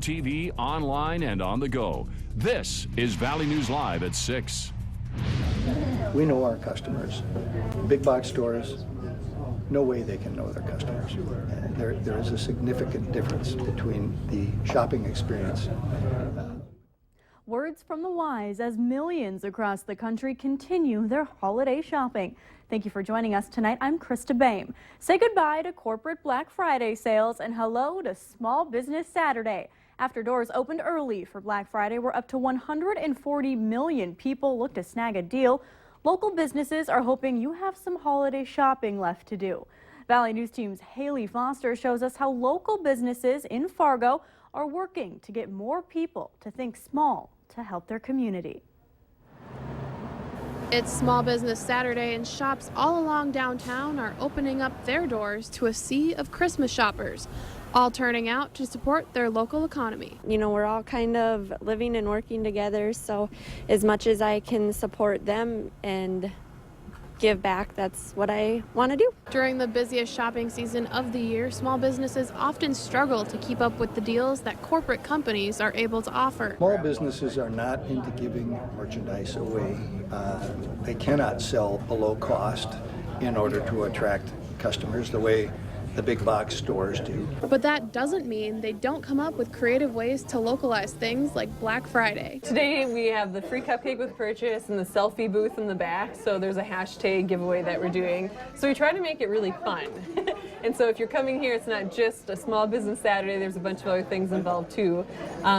TV, online, and on the go. This is Valley News Live at 6. We know our customers. Big box stores, no way they can know their customers. There is a significant difference between the shopping experience. Words from the wise as millions across the country continue their holiday shopping. Thank you for joining us tonight. I'm Krista Boehm. Say goodbye to corporate Black Friday sales and hello to Small Business Saturday. After doors opened early for Black Friday, where up to 140 million people look to snag a deal, local businesses are hoping you have some holiday shopping left to do. Valley News Team's Haley Foster shows us how local businesses in Fargo are working to get more people to think small to help their community. It's Small Business Saturday, and shops all along downtown are opening up their doors to a sea of Christmas shoppers, all turning out to support their local economy. You know, we're all kind of living and working together, so as much as I can support them and give back, that's what I want to do. During the busiest shopping season of the year, small businesses often struggle to keep up with the deals that corporate companies are able to offer. Small businesses are not into giving merchandise away. They cannot sell below cost in order to attract customers the way the big box stores do. But that doesn't mean they don't come up with creative ways to localize things like Black Friday. Today we have the free cupcake with purchase and the selfie booth in the back, so there's a hashtag giveaway that we're doing. So we try to make it really fun. And so if you're coming here, it's not just a Small Business Saturday, there's a bunch of other things involved too.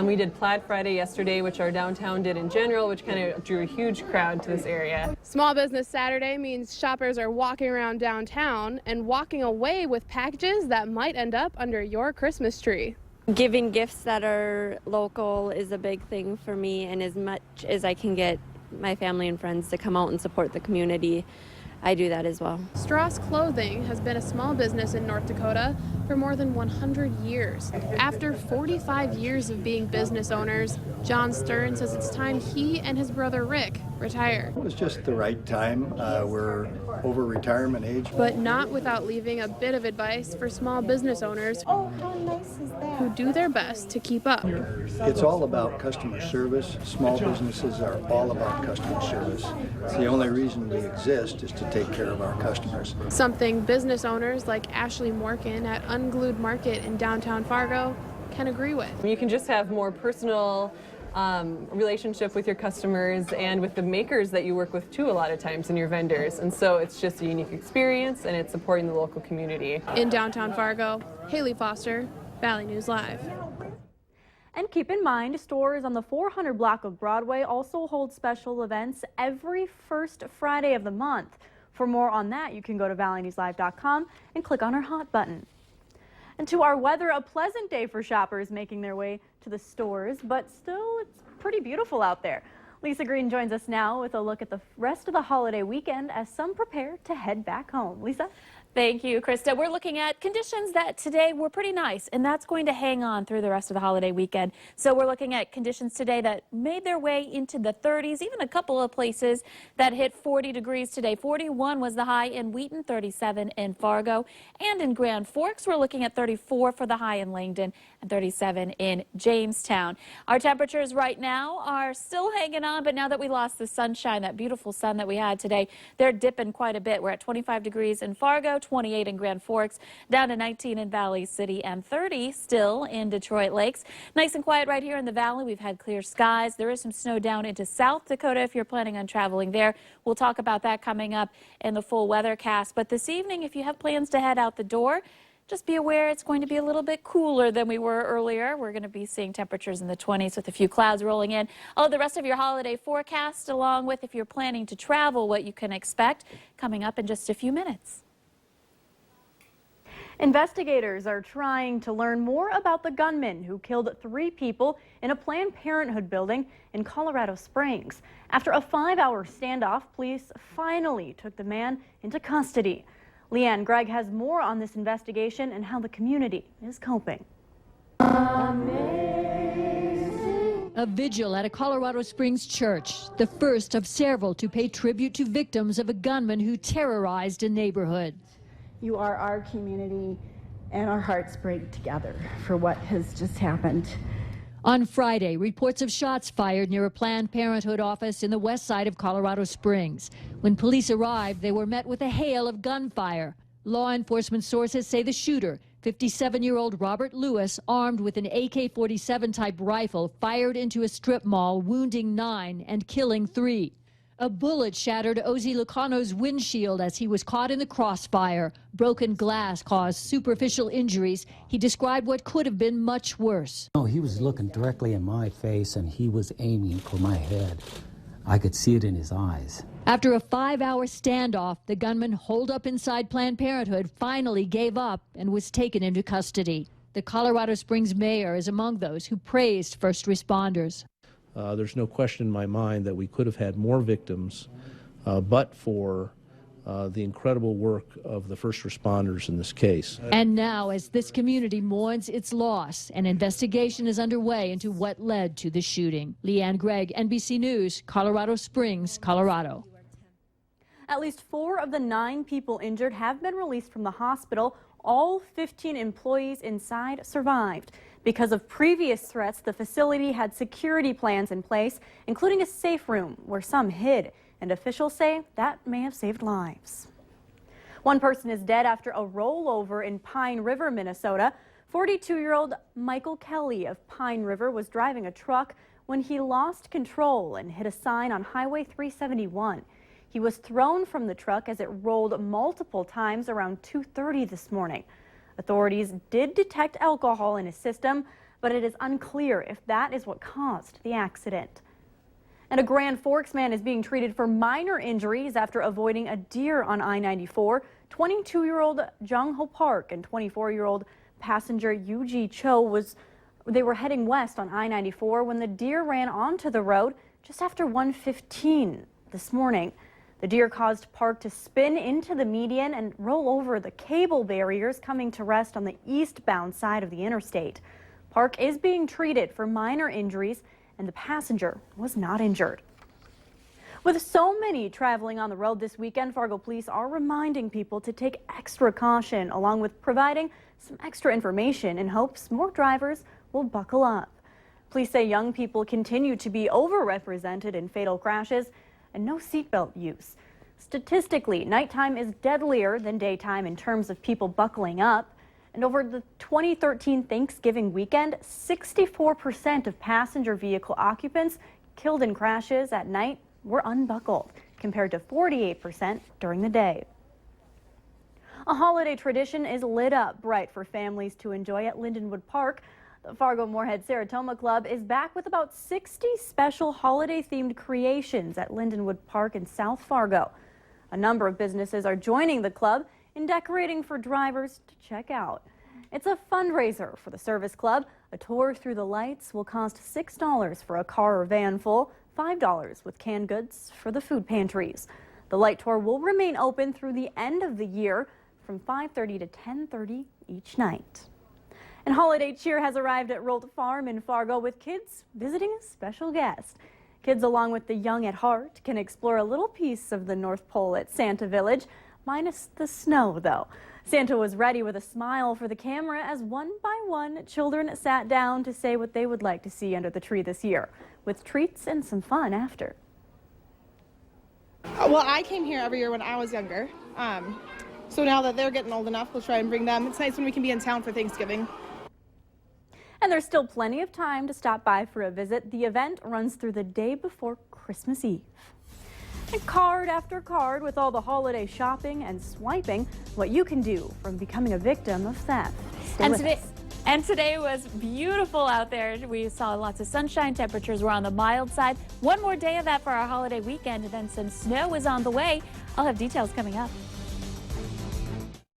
We did Plaid Friday yesterday, which our downtown did in general, which kind of drew a huge crowd to this area. Small Business Saturday means shoppers are walking around downtown and walking away with packages that might end up under your Christmas tree. Giving gifts that are local is a big thing for me, and as much as I can get my family and friends to come out and support the community, I do that as well. Strauss Clothing has been a small business in North Dakota for more than 100 years. After 45 years of being business owners, John Stern says it's time he and his brother Rick retire. It was just the right time. We're over retirement age. But not without leaving a bit of advice for small business owners who do their best to keep up. It's all about customer service. Small businesses are all about customer service. It's the only reason we exist is to take care of our customers. Something business owners like Ashley Morkin at Unglued Market in downtown Fargo can agree with. You can just have more personal relationship with your customers and with the makers that you work with too a lot of times and your vendors. And so it's just a unique experience and it's supporting the local community. In downtown Fargo, Haley Foster, Valley News Live. And keep in mind, stores on the 400 block of Broadway also hold special events every first Friday of the month. For more on that, you can go to valleynewslive.com and click on our hot button. And to our weather, a pleasant day for shoppers making their way to the stores, but still it's pretty beautiful out there. Lisa Green joins us now with a look at the rest of the holiday weekend as some prepare to head back home. Lisa? Thank you, Krista. We're looking at conditions that today were pretty nice, and that's going to hang on through the rest of the holiday weekend. So we're looking at conditions today that made their way into the 30s, even a couple of places that hit 40 degrees today. 41 was the high in Wheaton, 37 in Fargo, and in Grand Forks, we're looking at 34 for the high in Langdon and 37 in Jamestown. Our temperatures right now are still hanging on, but now that we lost the sunshine, that beautiful sun that we had today, they're dipping quite a bit. We're at 25 degrees in Fargo, 28 in Grand Forks, down to 19 in Valley City, and 30 still in Detroit Lakes. Nice and quiet right here in the valley. We've had clear skies. There is some snow down into South Dakota if you're planning on traveling there. We'll talk about that coming up in the full weathercast. But this evening, if you have plans to head out the door, just be aware it's going to be a little bit cooler than we were earlier. We're going to be seeing temperatures in the 20s with a few clouds rolling in. All the rest of your holiday forecast, along with if you're planning to travel, what you can expect, coming up in just a few minutes. Investigators are trying to learn more about the gunman who killed 3 people in a Planned Parenthood building in Colorado Springs. After a 5-hour standoff, police finally took the man into custody. Leanne Gregg has more on this investigation and how the community is coping. A vigil at a Colorado Springs church, the first of several to pay tribute to victims of a gunman who terrorized a neighborhood. You are our community, and our hearts break together for what has just happened. On Friday, reports of shots fired near a Planned Parenthood office in the west side of Colorado Springs. When police arrived, they were met with a hail of gunfire. Law enforcement sources say the shooter, 57-year-old Robert Lewis, armed with an AK-47 type rifle, fired into a strip mall, wounding 9 and killing 3. A bullet shattered Ozzy Lucano's windshield as he was caught in the crossfire. Broken glass caused superficial injuries. He described what could have been much worse. No, he was looking directly in my face and he was aiming for my head. I could see it in his eyes. After a 5-hour standoff, the gunman holed up inside Planned Parenthood finally gave up and was taken into custody. The Colorado Springs mayor is among those who praised first responders. There's no question in my mind that we could have had more victims, but for the incredible work of the first responders in this case. And now, as this community mourns its loss, an investigation is underway into what led to the shooting. Leanne Gregg, NBC News, Colorado Springs, Colorado. At least 4 of the 9 people injured have been released from the hospital. All 15 employees inside survived. Because of previous threats, the facility had security plans in place, including a safe room where some hid, and officials say that may have saved lives. One person is dead after a rollover in Pine River, Minnesota. 42-year-old Michael Kelly of Pine River was driving a truck when he lost control and hit a sign on Highway 371. He was thrown from the truck as it rolled multiple times around 2:30 this morning. Authorities did detect alcohol in his system, but it is unclear if that is what caused the accident. And a Grand Forks man is being treated for minor injuries after avoiding a deer on I-94. 22-year-old Jung Ho Park and 24-year-old passenger Yuji Cho they were heading west on I-94 when the deer ran onto the road just after 1:15 this morning. The deer caused Park to spin into the median and roll over the cable barriers, coming to rest on the eastbound side of the interstate. Park is being treated for minor injuries, and the passenger was not injured. With so many traveling on the road this weekend, Fargo police are reminding people to take extra caution, along with providing some extra information in hopes more drivers will buckle up. Police say young people continue to be overrepresented in fatal crashes and no seatbelt use. Statistically, nighttime is deadlier than daytime in terms of people buckling up. And over the 2013 Thanksgiving weekend, 64% of passenger vehicle occupants killed in crashes at night were unbuckled, compared to 48% during the day. A holiday tradition is lit up bright for families to enjoy at Lindenwood Park. The Fargo-Moorhead Saratoga Club is back with about 60 special holiday-themed creations at Lindenwood Park in South Fargo. A number of businesses are joining the club in decorating for drivers to check out. It's a fundraiser for the service club. A tour through the lights will cost $6 for a car or van full, $5 with canned goods for the food pantries. The light tour will remain open through the end of the year from 5:30 to 10:30 each night. And holiday cheer has arrived at Rolt Farm in Fargo with kids visiting a special guest. Kids, along with the young at heart, can explore a little piece of the North Pole at Santa Village, minus the snow, though. Santa was ready with a smile for the camera as one by one children sat down to say what they would like to see under the tree this year, with treats and some fun after. Well, I came here every year when I was younger. So now that they're getting old enough, we'll try and bring them. It's nice when we can be in town for Thanksgiving. And there's still plenty of time to stop by for a visit. The event runs through the day before Christmas Eve. And card after card with all the holiday shopping and swiping, what you can do from becoming a victim of theft. And today was beautiful out there. We saw lots of sunshine. Temperatures were on the mild side. One more day of that for our holiday weekend, and then some snow is on the way. I'll have details coming up.